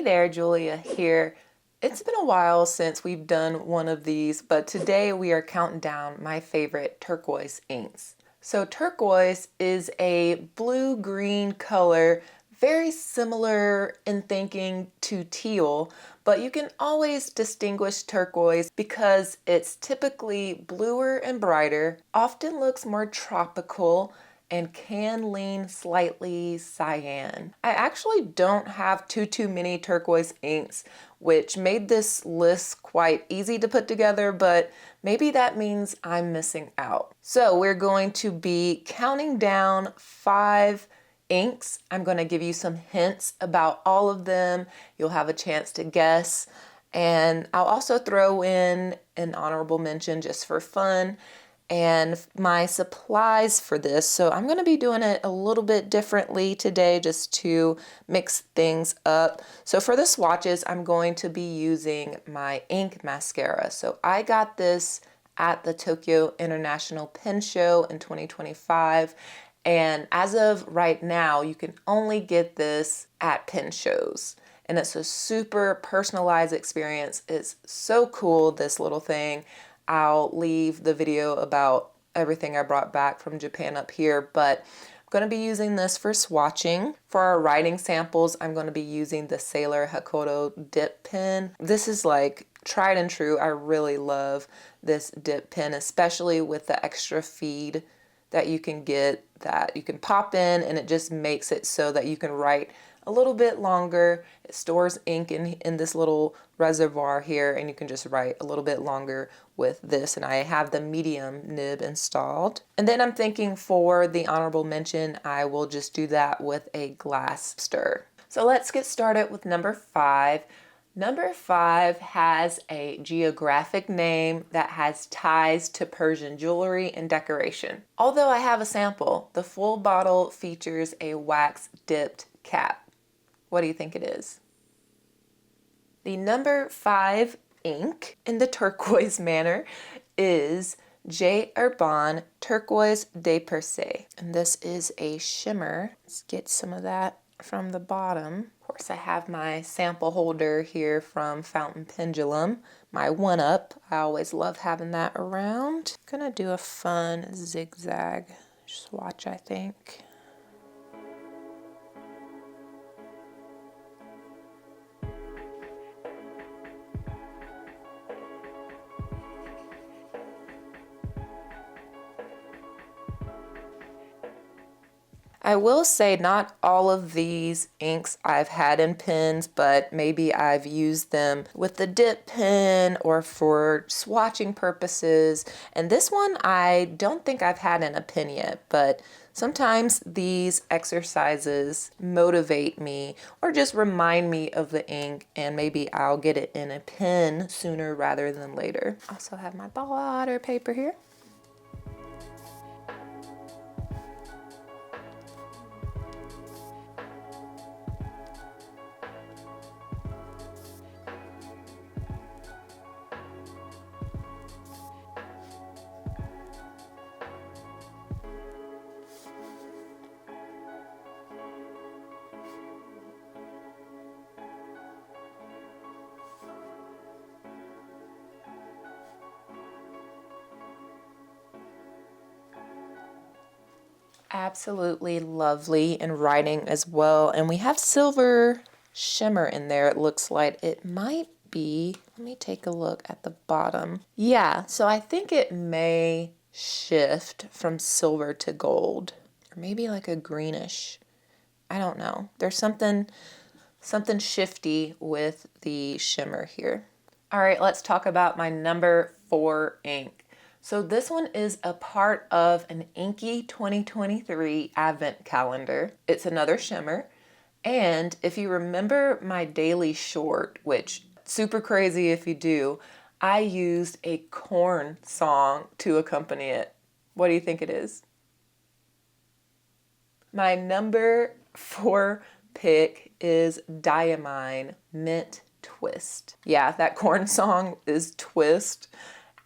Hey there, Julia here. It's been a while since we've done one of these, but today we are counting down my favorite turquoise inks. So turquoise is a blue-green color, very similar in thinking to teal, but you can always distinguish turquoise because it's typically bluer and brighter, often looks more tropical, and can lean slightly cyan. I actually don't have too many turquoise inks, which made this list quite easy to put together, but maybe that means I'm missing out. So we're going to be counting down 5 inks. I'm going to give you some hints about all of them. You'll have a chance to guess. And I'll also throw in an honorable mention just for fun and my supplies for this. So I'm going to be doing it a little bit differently today just to mix things up. So for the swatches, I'm going to be using my ink mascara. So I got this at the Tokyo International Pen Show in 2025. And as of right now, you can only get this at pen shows. And it's a super personalized experience. It's so cool, this little thing. I'll leave the video about everything I brought back from Japan up here, but I'm going to be using this for swatching. For our writing samples, I'm going to be using the Sailor Hakoto dip pen. This is like tried and true. I really love this dip pen, especially with the extra feed that you can get that you can pop in, and it just makes it so that you can write a little bit longer. It stores ink in this little reservoir here, and you can just write a little bit longer with this. And I have the medium nib installed. And then I'm thinking for the honorable mention, I will just do that with a glass stir. So let's get started with number 5. Number 5 has a geographic name that has ties to Persian jewelry and decoration. Although I have a sample, the full bottle features a wax dipped cap. What do you think it is? The number 5 ink in the turquoise manner is j.herbin Turquoise de Perse. And this is a shimmer. Let's get some of that from the bottom. Of course, I have my sample holder here from Fountain Pendulum, my 1-up. I always love having that around. I'm gonna do a fun zigzag swatch, I think. I will say not all of these inks I've had in pens, but maybe I've used them with the dip pen or for swatching purposes. And this one I don't think I've had in a pen yet, but sometimes these exercises motivate me or just remind me of the ink, and maybe I'll get it in a pen sooner rather than later. Also have my water paper here. Absolutely lovely in writing as well. And we have silver shimmer in there. It looks like it might be, let me take a look at the bottom. Yeah, so I think it may shift from silver to gold, or maybe like a greenish. I don't know. There's something shifty with the shimmer here. All right, let's talk about my number 4 ink. So this one is a part of an Inky 2023 advent calendar. It's another shimmer. And if you remember my daily short, which super crazy if you do, I used a corn song to accompany it. What do you think it is? My number 4 pick is Diamine Mint Twist. Yeah, that corn song is Twist,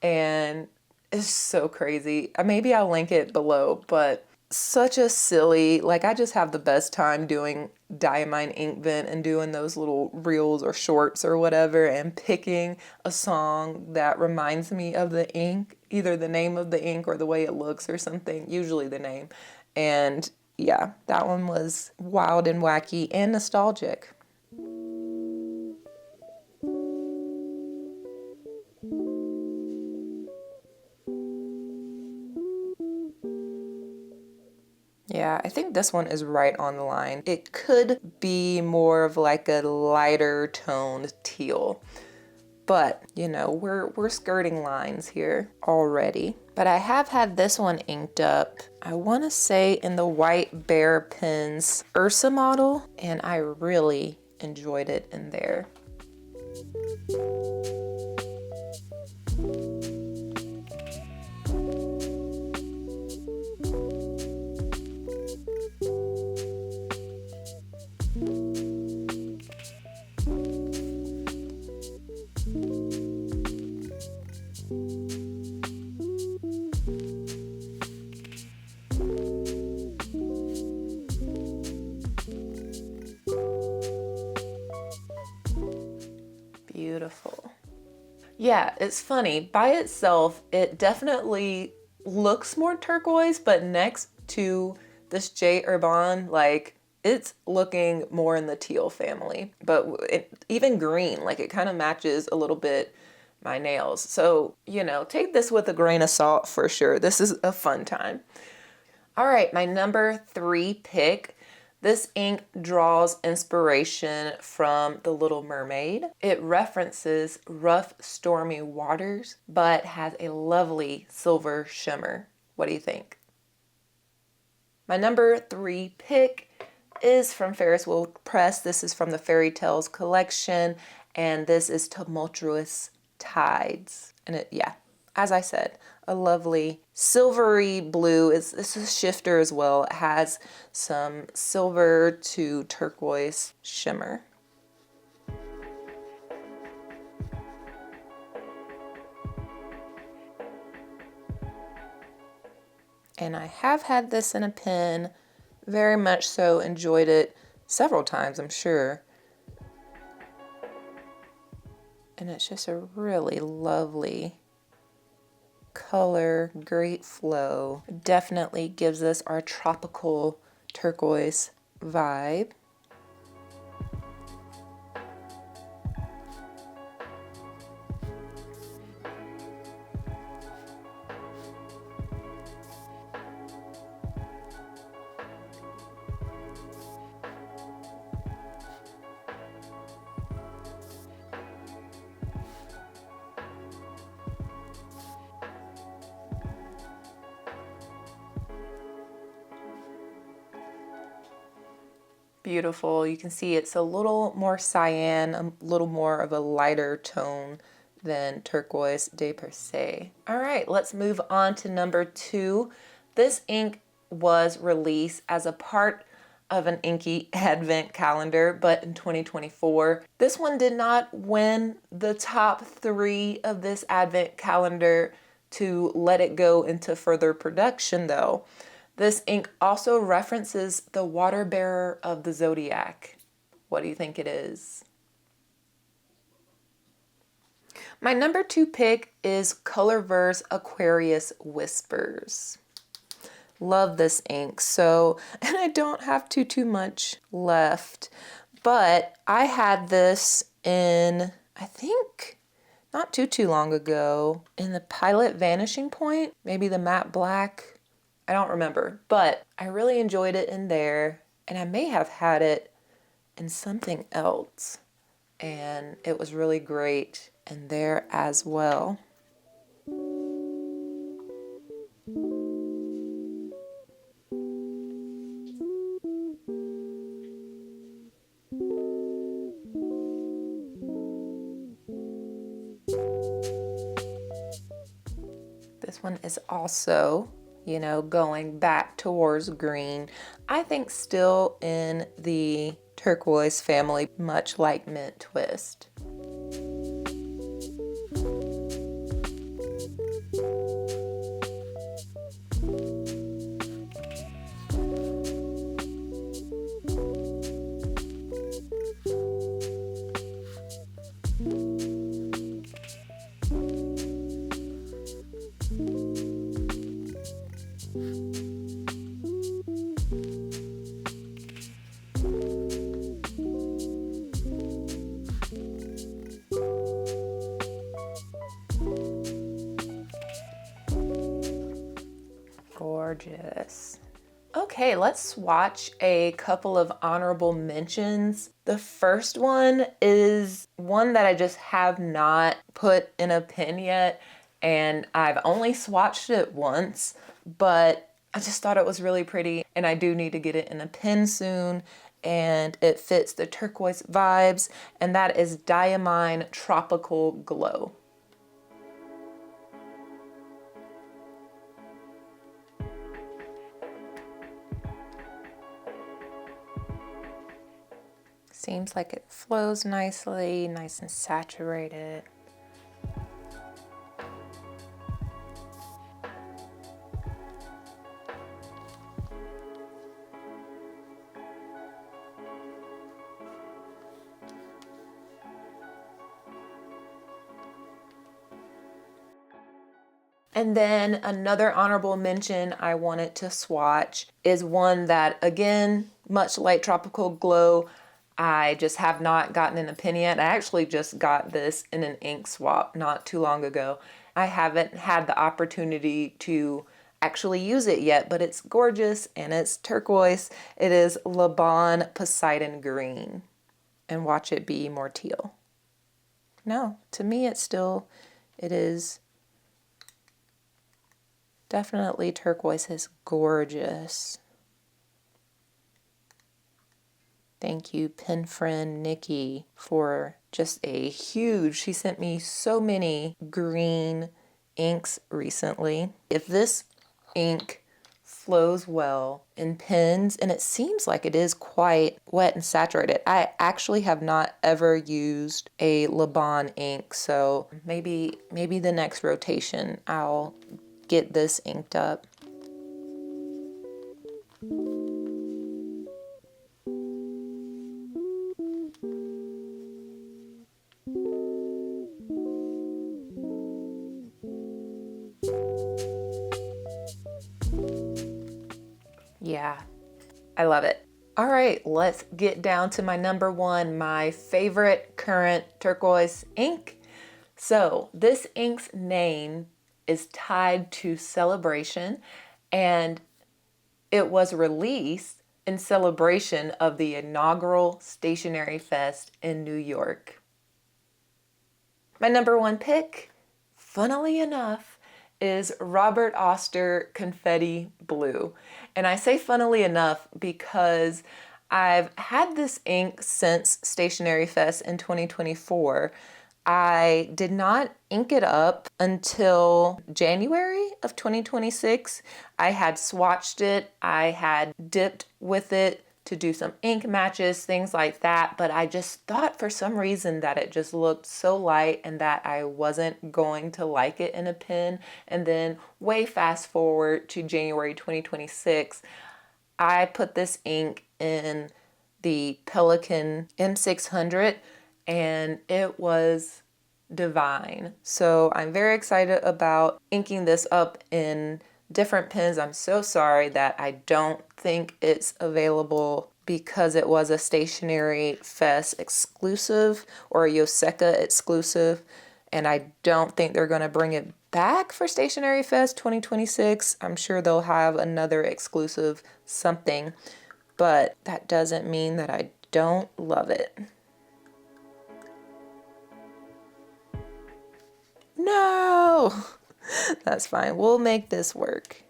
and it's so crazy. Maybe I'll link it below, but such a silly, like I just have the best time doing Diamine Inkvent and doing those little reels or shorts or whatever and picking a song that reminds me of the ink, either the name of the ink or the way it looks or something, usually the name. And yeah, that one was wild and wacky and nostalgic. Yeah, I think this one is right on the line. It could be more of like a lighter toned teal, but you know, we're skirting lines here already. But I have had this one inked up, I want to say in the White Bear Pens Ursa model, and I really enjoyed it in there. Beautiful. Yeah, it's funny. By itself, it definitely looks more turquoise, but next to this j.herbin, like it's looking more in the teal family. But even green, like it kind of matches a little bit my nails. So, you know, take this with a grain of salt for sure. This is a fun time. All right, my number 3 pick. This ink draws inspiration from The Little Mermaid. It references rough, stormy waters, but has a lovely silver shimmer. What do you think? My number 3 pick is from Ferris Wheel Press. This is from the Fairy Tales collection, and this is Tumultuous Tides. And it, yeah, as I said, a lovely silvery blue. This is shifter as well. It has some silver to turquoise shimmer. And I have had this in a pen, very much so, enjoyed it several times, I'm sure. And it's just a really lovely color, great flow. Definitely gives us our tropical turquoise vibe. Beautiful. You can see it's a little more cyan, a little more of a lighter tone than turquoise de per se. All right, let's move on to number 2. This ink was released as a part of an Inky advent calendar, but in 2024. This one did not win the top 3 of this advent calendar to let it go into further production though. This ink also references the water bearer of the zodiac. What do you think it is? My number 2 pick is Colorverse Aquarius Whispers. Love this ink. So, and I don't have too much left, but I had this in, I think, not too long ago in the Pilot Vanishing Point, maybe the matte black. I don't remember, but I really enjoyed it in there, and I may have had it in something else, and it was really great in there as well. This one is also, you know, going back towards green. I think still in the turquoise family, much like Mint Twist. gorgeous. Okay, let's swatch a couple of honorable mentions. The first one is one that I just have not put in a pen yet, and I've only swatched it once, but I just thought it was really pretty, and I do need to get it in a pen soon, and it fits the turquoise vibes, and that is Diamine Tropical Glow. Seems like it flows nicely, nice and saturated. And then another honorable mention I wanted to swatch is one that, again, much like Tropical Glow, I just have not gotten in a pen yet. I actually just got this in an ink swap not too long ago. I haven't had the opportunity to actually use it yet, but it's gorgeous and it's turquoise. It is Le Bon Poseidon Green. And watch it be more teal. No, to me it is definitely turquoise is gorgeous. Thank you, pen friend Nikki, for just a huge, she sent me so many green inks recently. If this ink flows well in pens, and it seems like it is quite wet and saturated. I actually have not ever used a Le Bon ink, so maybe the next rotation I'll get this inked up. Yeah, I love it. All right, let's get down to my number one, my favorite current turquoise ink. So this ink's name is tied to celebration, and it was released in celebration of the inaugural Stationery Fest in New York. My number one pick, funnily enough, is Robert Oster Confetti Blue. And I say funnily enough because I've had this ink since Stationery Fest in 2024. I did not ink it up until January of 2026. I had swatched it, I had dipped with it to do some ink matches, things like that, but I just thought for some reason that it just looked so light and that I wasn't going to like it in a pen. And then way fast forward to January 2026, I put this ink in the Pelikan M600 and it was divine. So I'm very excited about inking this up in different pens. I'm so sorry that I don't think it's available because it was a Stationery Fest exclusive or a Yoseka exclusive, and I don't think they're going to bring it back for Stationery Fest 2026. I'm sure they'll have another exclusive something, but that doesn't mean that I don't love it. No! That's fine. We'll make this work.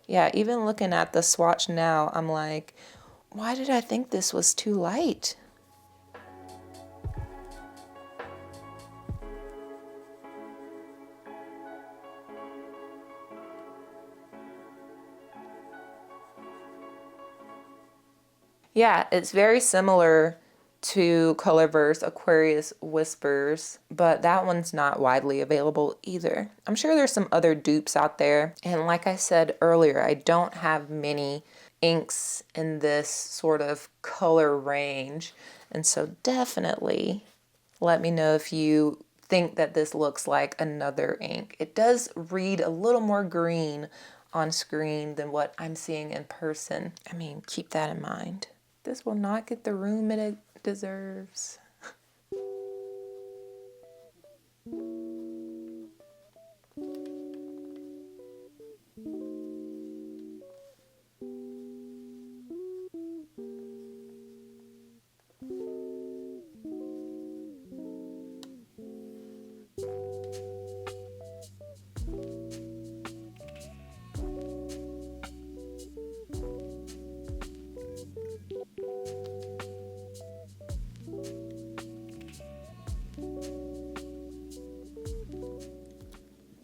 Yeah, even looking at the swatch now, I'm like, why did I think this was too light? Yeah, it's very similar to Colorverse Aquarius Whispers, but that one's not widely available either. I'm sure there's some other dupes out there, and like I said earlier, I don't have many inks in this sort of color range, and so definitely let me know if you think that this looks like another ink. It does read a little more green on screen than what I'm seeing in person. I mean, keep that in mind. This will not get the room it deserves.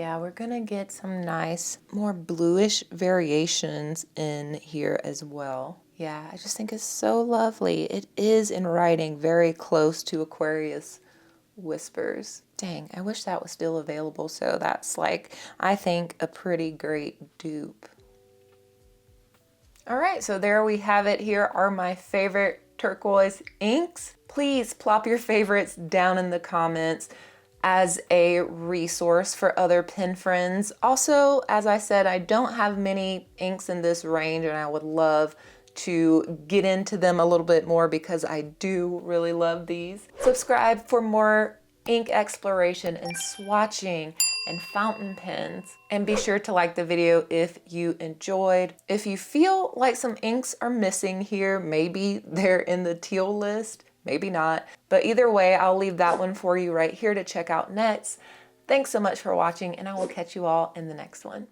Yeah, we're gonna get some nice, more bluish variations in here as well. Yeah, I just think it's so lovely. It is in writing very close to Aquarius Whispers. Dang, I wish that was still available. So that's like, I think, a pretty great dupe. All right, so there we have it. Here are my favorite turquoise inks. Please plop your favorites down in the comments as a resource for other pen friends. Also, as I said, I don't have many inks in this range and I would love to get into them a little bit more because I do really love these. Subscribe for more ink exploration and swatching and fountain pens. And be sure to like the video if you enjoyed. If you feel like some inks are missing here, maybe they're in the teal list, maybe not. But either way, I'll leave that one for you right here to check out next. Thanks so much for watching, and I will catch you all in the next one.